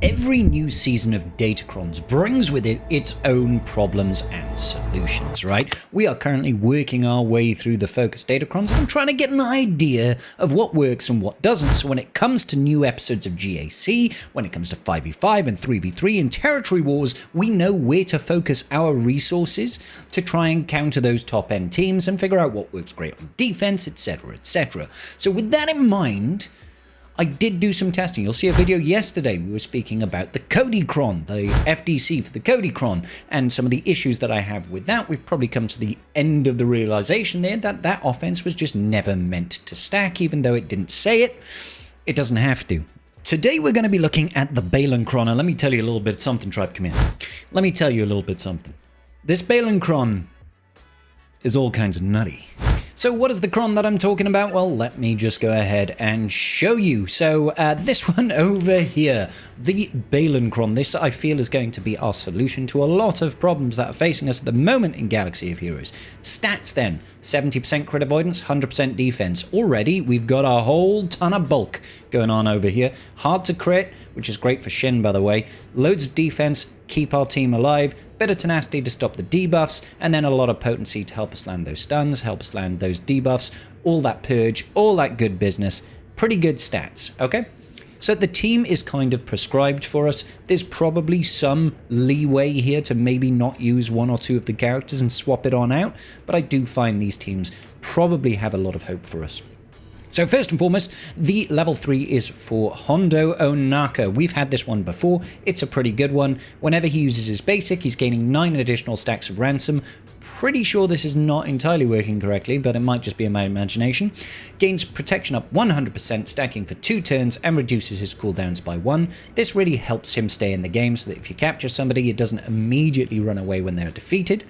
Every new season of datacrons brings with it its own problems and solutions, right? We are currently working our way through the focus datacrons and trying to get an idea of what works and what doesn't. So when it comes to new episodes of GAC, when it comes to 5v5 and 3v3 and territory wars, we know where to focus our resources to try and counter those top end teams and figure out what works great on defense, etc, etc. So with that in mind, I did do some testing. You'll see a video yesterday. We were speaking about the Kodiricron, the FDC for the Kodiricron, and some of the issues that I have with that. We've probably come to the end of the realization there that that offense was just never meant to stack, even though it didn't say it. It doesn't have to. Today we're going to be looking at the Balenron, and let me tell you a little bit something, Tribe. Come here. Let me tell you a little bit something. This Balenron is all kinds of nutty. So what is the cron that I'm talking about? Well, let me just go ahead and show you. So this one over here, the Balenron, this I feel is going to be our solution to a lot of problems that are facing us at the moment in Galaxy of Heroes. Stats then, 70% crit avoidance, 100% defense. Already we've got a whole ton of bulk going on over here. Hard to crit, which is great for Shin, by the way. Loads of defense, keep our team alive. Bit of tenacity to stop the debuffs, and then a lot of potency to help us land those stuns, help us land those debuffs, all that purge, all that good business. Pretty good stats, okay? So the team is kind of prescribed for us. There's probably some leeway here to maybe not use one or two of the characters and swap it on out, but I do find these teams probably have a lot of hope for us. So first and foremost, the level 3 is for Hondo Onaka. We've had this one before. It's a pretty good one. Whenever he uses his basic, he's gaining 9 additional stacks of ransom. Pretty sure this is not entirely working correctly, but it might just be in my imagination. Gains protection up 100%, stacking for 2 turns, and reduces his cooldowns by 1. This really helps him stay in the game so that if you capture somebody, it doesn't immediately run away when they're defeated.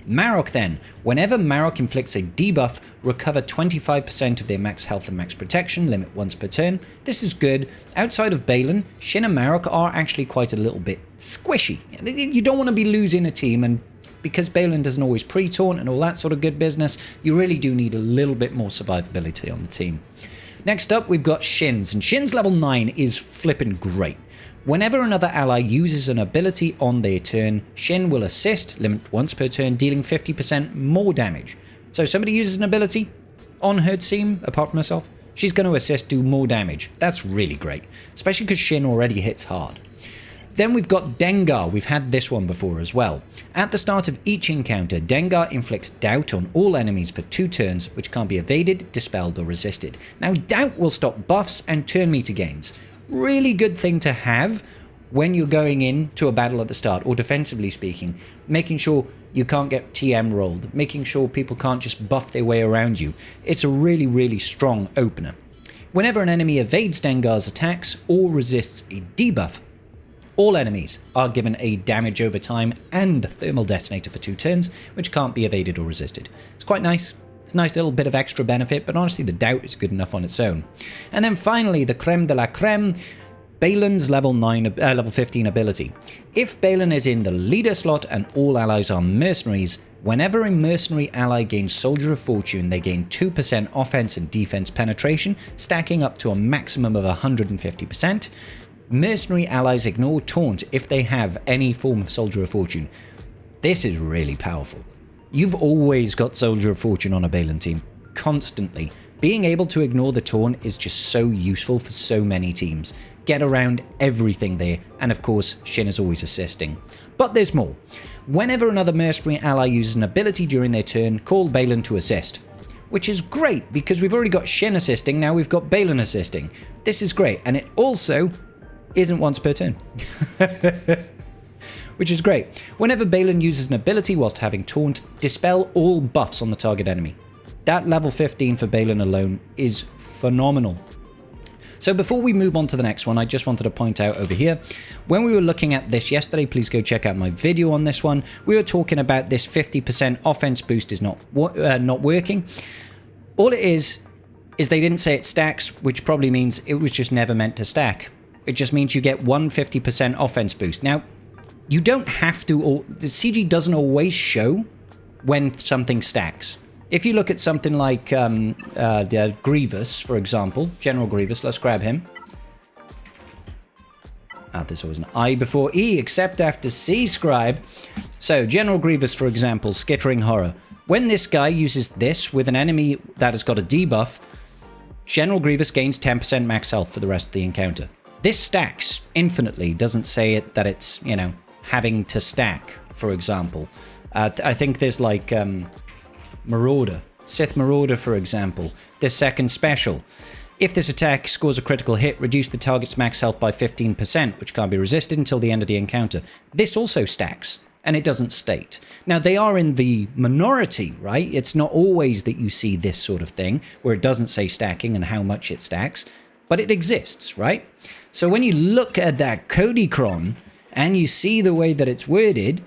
Marok then. Whenever Marok inflicts a debuff, recover 25% of their max health and max protection, limit once per turn. This is good. Outside of Balen, Shin and Marok are actually quite a little bit squishy. You don't want to be losing a team, and because Balen doesn't always pre-taunt and all that sort of good business, you really do need a little bit more survivability on the team. Next up, we've got Shin's, and Shin's level 9 is flippin' great. Whenever another ally uses an ability on their turn, Shin will assist, limit once per turn, dealing 50% more damage. So somebody uses an ability on her team, apart from herself, she's going to assist, do more damage. That's really great, especially because Shin already hits hard. Then we've got Dengar. We've had this one before as well. At the start of each encounter, Dengar inflicts doubt on all enemies for 2 turns, which can't be evaded, dispelled, or resisted. Now, doubt will stop buffs and turn meter gains. Really good thing to have when you're going into a battle at the start, or defensively speaking, making sure you can't get TM rolled, making sure people can't just buff their way around you. It's a really, really strong opener. Whenever an enemy evades Dengar's attacks or resists a debuff, all enemies are given a damage over time and thermal detonator for 2 turns, which can't be evaded or resisted. It's quite nice. It's a nice little bit of extra benefit, but honestly the doubt is good enough on its own. And then finally, the creme de la creme, Balen's level 15 ability. If Balen is in the leader slot and all allies are mercenaries, whenever a mercenary ally gains Soldier of Fortune, they gain 2% offense and defense penetration, stacking up to a maximum of 150%. Mercenary allies ignore taunt if they have any form of Soldier of Fortune. This is really powerful. You've always got Soldier of Fortune on a Balen team, constantly. Being able to ignore the taunt is just so useful for so many teams. Get around everything there, and of course, Shin is always assisting. But there's more. Whenever another mercenary ally uses an ability during their turn, call Balen to assist. Which is great, because we've already got Shin assisting, now we've got Balen assisting. This is great, and it also isn't once per turn. Which is great. Whenever Balen uses an ability whilst having taunt, dispel all buffs on the target enemy. That level 15 for Balen alone is phenomenal. So before we move on to the next one, I just wanted to point out over here, when we were looking at this yesterday, please go check out my video on this one. We were talking about this 50% offense boost is not working. All it is they didn't say it stacks, which probably means it was just never meant to stack. It just means you get 150% offense boost. Now, you don't have to, or the CG doesn't always show when something stacks. If you look at something like Grievous, for example, General Grievous, let's grab him. there's always an I before E, except after C scribe. So, General Grievous, for example, Skittering Horror. When this guy uses this with an enemy that has got a debuff, General Grievous gains 10% max health for the rest of the encounter. This stacks infinitely, doesn't say it that it's, you know, having to stack, for example. I think there's like Marauder, Sith Marauder, for example. This second special. If this attack scores a critical hit, reduce the target's max health by 15%, which can't be resisted until the end of the encounter. This also stacks, and it doesn't state. Now, they are in the minority, right? It's not always that you see this sort of thing, where it doesn't say stacking and how much it stacks, but it exists, right? So when you look at that Kodiricron, and you see the way that it's worded,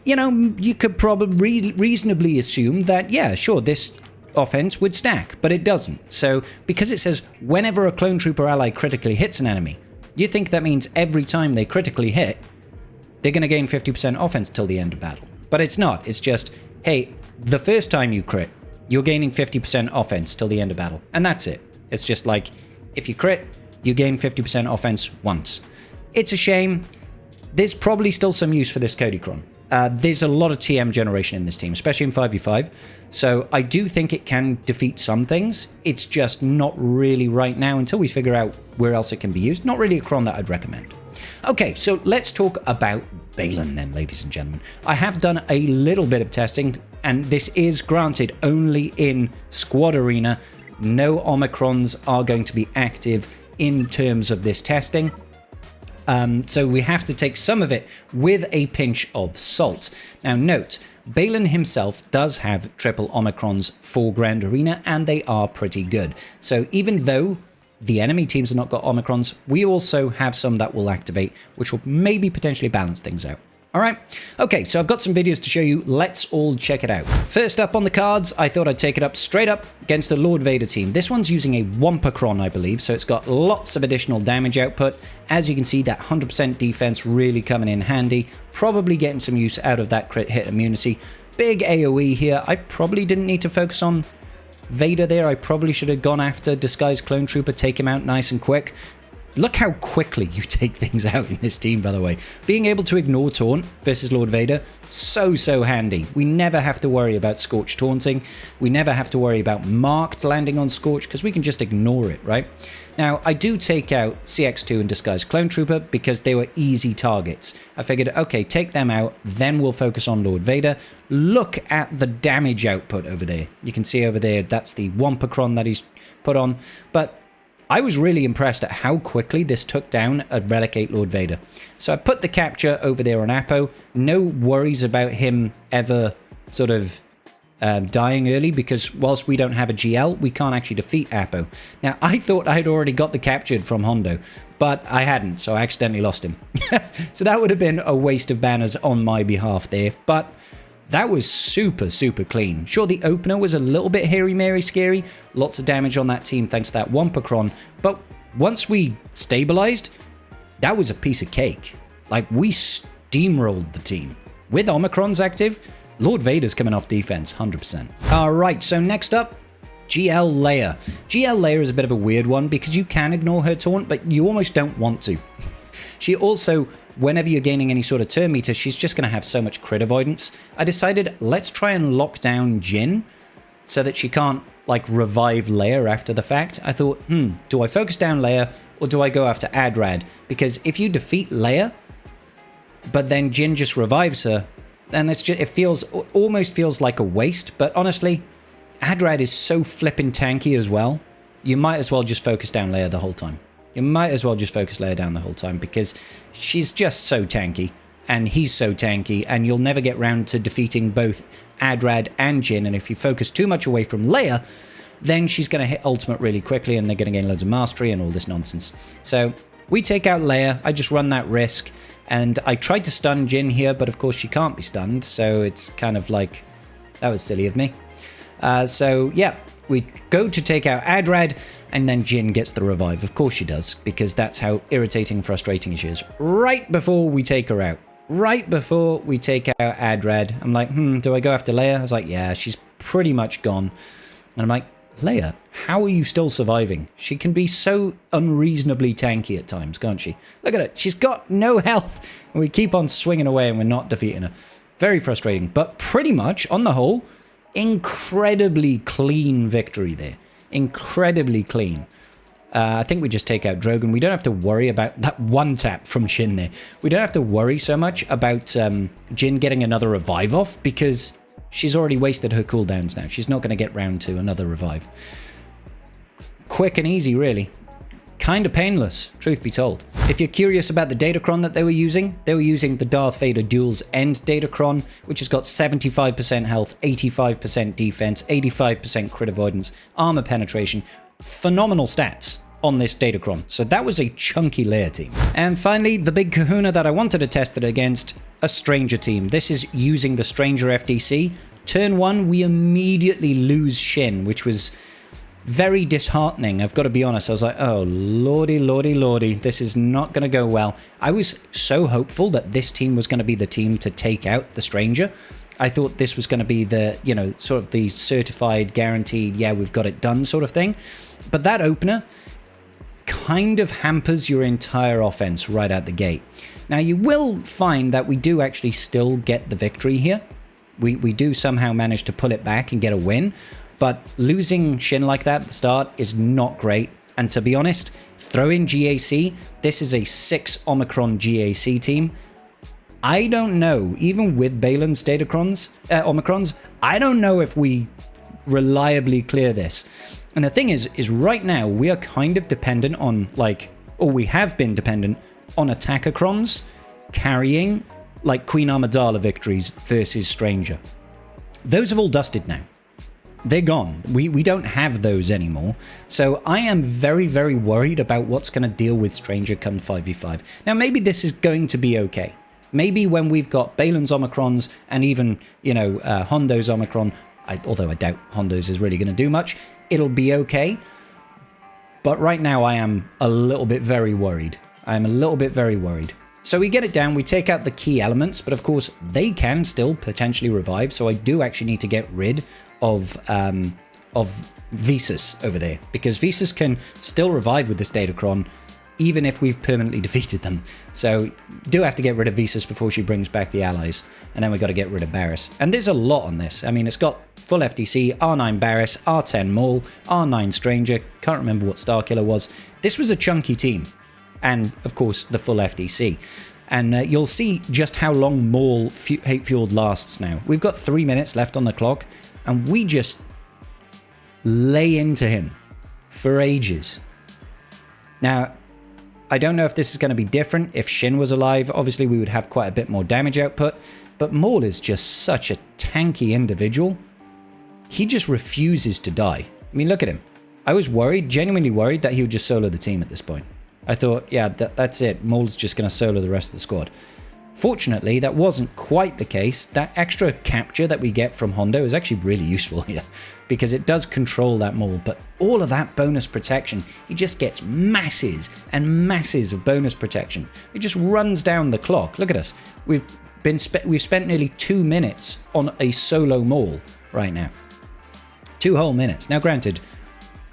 you know, you could probably reasonably assume that, yeah, sure, this offense would stack, but it doesn't. So because it says whenever a clone trooper ally critically hits an enemy, you think that means every time they critically hit, they're going to gain 50% offense till the end of battle. But it's not. It's just, hey, the first time you crit, you're gaining 50% offense till the end of battle. And that's it. It's just like, if you crit, you gain 50% offense once. It's a shame. There's probably still some use for this Kodiricron. There's a lot of TM generation in this team, especially in 5v5. So I do think it can defeat some things. It's just not really right now until we figure out where else it can be used. Not really a cron that I'd recommend. Okay, so let's talk about Balenron then, ladies and gentlemen. I have done a little bit of testing, and this is granted only in Squad Arena. No Omicrons are going to be active in terms of this testing. So we have to take some of it with a pinch of salt. Now note, Balenron himself does have triple Omicrons for Grand Arena, and they are pretty good. So even though the enemy teams have not got Omicrons, we also have some that will activate, which will maybe potentially balance things out. Alright, okay, so I've got some videos to show you. Let's all check it out. First up on the cards, I thought I'd take it up straight up against the Lord Vader team. This one's using a Wampacron, I believe, so it's got lots of additional damage output. As you can see, that 100% defense really coming in handy. Probably getting some use out of that crit hit immunity. Big AoE here. I probably didn't need to focus on Vader there. I probably should have gone after Disguised Clone Trooper, take him out nice and quick. Look how quickly you take things out in this team, by the way. Being able to ignore taunt versus Lord Vader, so handy. We never have to worry about Scorch taunting. We never have to worry about Marked landing on Scorch, because we can just ignore it, right? Now, I do take out CX2 and Disguised Clone Trooper because they were easy targets. I figured, okay, take them out, then we'll focus on Lord Vader. Look at the damage output over there. You can see over there, that's the Wampacron that he's put on. But I was really impressed at how quickly this took down a Relic 8 Lord Vader. So I put the capture over there on Apo. No worries about him ever sort of dying early, because whilst we don't have a GL, we can't actually defeat Apo. Now, I thought I had already got the captured from Hondo, but I hadn't, so I accidentally lost him. So that would have been a waste of banners on my behalf there, but that was super clean. Sure, the opener was a little bit hairy-mary scary. Lots of damage on that team thanks to that Wampacron. But once we stabilized, that was a piece of cake. Like, we steamrolled the team. With Omicrons active, Lord Vader's coming off defense, 100%. Alright, so next up, GL Leia. GL Leia is a bit of a weird one because you can ignore her taunt, but you almost don't want to. She also, whenever you're gaining any sort of turn meter, she's just going to have so much crit avoidance. I decided, let's try and lock down Jyn so that she can't, like, revive Leia after the fact. I thought, do I focus down Leia or do I go after Adrad? Because if you defeat Leia, but then Jyn just revives her, then it's just, almost feels like a waste. But honestly, Adrad is so flippin' tanky as well. You might as well just focus down Leia the whole time. You might as well just focus Leia down the whole time, because she's just so tanky, and he's so tanky, and you'll never get round to defeating both Adrad and Jyn. And if you focus too much away from Leia, then she's going to hit ultimate really quickly, and they're going to gain loads of mastery and all this nonsense. So we take out Leia. I just run that risk, and I tried to stun Jyn here, but of course she can't be stunned, so it's kind of like, that was silly of me. So yeah, we go to take out Adrad, and then Jyn gets the revive. Of course she does, because that's how irritating and frustrating she is. Right before we take her out. Right before we take out Adrad, I'm like, do I go after Leia? I was like, yeah, she's pretty much gone. And I'm like, Leia, how are you still surviving? She can be so unreasonably tanky at times, can't she? Look at her. She's got no health. And we keep on swinging away and we're not defeating her. Very frustrating. But pretty much, on the whole, incredibly clean victory there. Incredibly clean. I think we just take out Drogon. We don't have to worry about that one tap from Shin there. We don't have to worry so much about Jyn getting another revive off because she's already wasted her cooldowns now. She's not going to get round to another revive. Quick and easy, really. Kind of painless, truth be told. If you're curious about the datacron that they were using the Darth Vader Duel's End datacron, which has got 75% health, 85% defense, 85% crit avoidance, armor penetration. Phenomenal stats on this datacron. So that was a chunky Leia team. And finally, the big kahuna that I wanted to test it against, a Stranger team. This is using the Stranger FDC. Turn 1, we immediately lose Shin, which was very disheartening. I've got to be honest. I was like, oh, lordy, lordy, lordy. This is not going to go well. I was so hopeful that this team was going to be the team to take out the Stranger. I thought this was going to be the, you know, sort of the certified, guaranteed, yeah, we've got it done sort of thing. But that opener kind of hampers your entire offense right out the gate. Now, you will find that we do actually still get the victory here. We do somehow manage to pull it back and get a win. But losing Shin like that at the start is not great. And to be honest, throw in GAC. This is a 6 Omicron GAC team. I don't know, even with Balen's Omicrons, I don't know if we reliably clear this. And the thing is right now, we are kind of dependent on, like, or we have been dependent on Attackacrons carrying, like, Queen Amidala victories versus Stranger. Those have all dusted now. They're gone. We don't have those anymore. So I am very, very worried about what's going to deal with Stranger come 5v5. Now, maybe this is going to be okay. Maybe when we've got Balen's Omicrons and even, you know, Hondo's Omicron, although I doubt Hondo's is really going to do much, it'll be okay. But right now I am a little bit very worried. I'm a little bit very worried. So we get it down, we take out the key elements, but of course they can still potentially revive. So I do actually need to get rid of Visas over there, because Visas can still revive with this datacron even if we've permanently defeated them. So do have to get rid of Visas before she brings back the allies. And then we got to get rid of Barriss. And there's a lot on this. I mean, it's got full FDC, R9 Barriss, R10 Maul, R9 Stranger. Can't remember what Starkiller was. This was a chunky team. And, of course, the full FDC. And you'll see just how long Maul Hate-Fueled lasts now. We've got 3 minutes left on the clock. And we just lay into him for ages. Now, I don't know if this is going to be different. If Shin was alive, obviously we would have quite a bit more damage output. But Maul is just such a tanky individual. He just refuses to die. I mean, look at him. I was worried, genuinely worried, that he would just solo the team at this point. I thought, yeah, that's it. Maul's just going to solo the rest of the squad. Fortunately, that wasn't quite the case. That extra capture that we get from Hondo is actually really useful here, because it does control that Maul. But all of that bonus protection, he just gets masses and masses of bonus protection. It just runs down the clock. Look at us. We've spent nearly 2 minutes on a solo Maul right now. 2 whole minutes. Now, granted,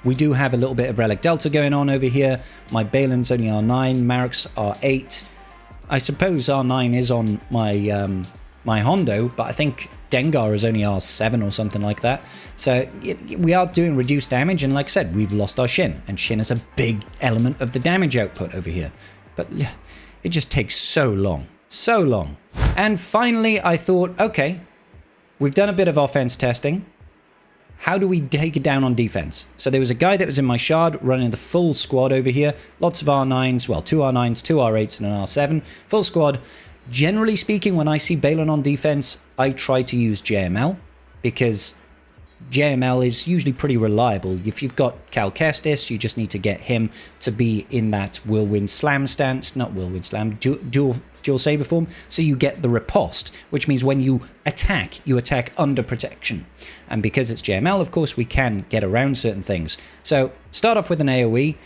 we do have a little bit of Relic Delta going on over here. My Balen's only R9, Marek's R8. I suppose R9 is on my my Hondo, but I think Dengar is only R7 or something like that. So we are doing reduced damage, and like I said, we've lost our Shin, and Shin is a big element of the damage output over here. But it just takes so long, so long. And finally, I thought, okay, we've done a bit of offense testing. How do we take it down on defense? So there was a guy that was in my shard running the full squad over here. Lots of R9s, well, 2 R9s, 2 R8s, and an R7. Full squad. Generally speaking, when I see Balenron on defense, I try to use JML, because JML is usually pretty reliable. If you've got Cal Kestis, you just need to get him to be in that Whirlwind Slam stance, not Whirlwind Slam, dual saber form, so you get the riposte, which means when you attack under protection. And because it's JML, of course, we can get around certain things. So start off with an AoE.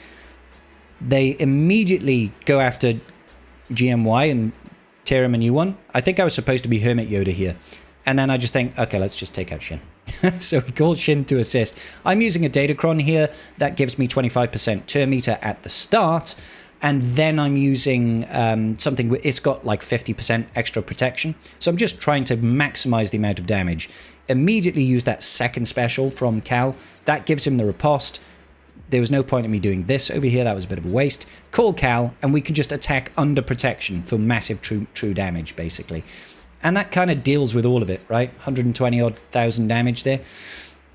They immediately go after GMY and tear him a new one. I think I was supposed to be Hermit Yoda here. And then I just think, okay, let's just take out Shin. So he calls Shin to assist. I'm using a datacron here that gives me 25% turn meter at the start. And then I'm using something, it's got like 50% extra protection. So I'm just trying to maximize the amount of damage. Immediately use that second special from Cal. That gives him the riposte. There was no point in me doing this over here. That was a bit of a waste. Call Cal, and we can just attack under protection for massive true damage, basically. And that kind of deals with all of it, right? 120 odd thousand damage there.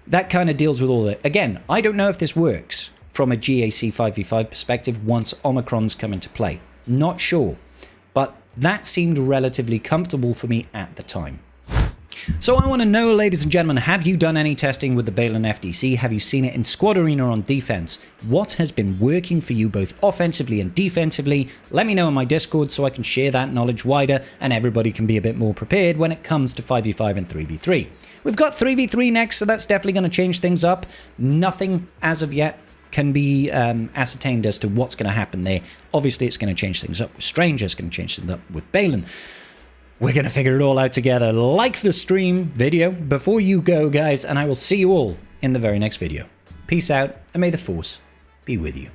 That kind of deals with all of it. Again, I don't know if this works from a GAC 5v5 perspective once Omicrons come into play. Not sure. But that seemed relatively comfortable for me at the time. So I want to know, ladies and gentlemen, have you done any testing with the Balenron FDC? Have you seen it in Squad Arena on defense? What has been working for you both offensively and defensively? Let me know in my Discord so I can share that knowledge wider and everybody can be a bit more prepared when it comes to 5v5 and 3v3. We've got 3v3 next, so that's definitely going to change things up. Nothing as of yet can be ascertained as to what's going to happen there. Obviously, it's going to change things up with Stranger, it's going to change things up with Balenron. We're going to figure it all out together. Like the stream video before you go, guys, and I will see you all in the very next video. Peace out, and may the Force be with you.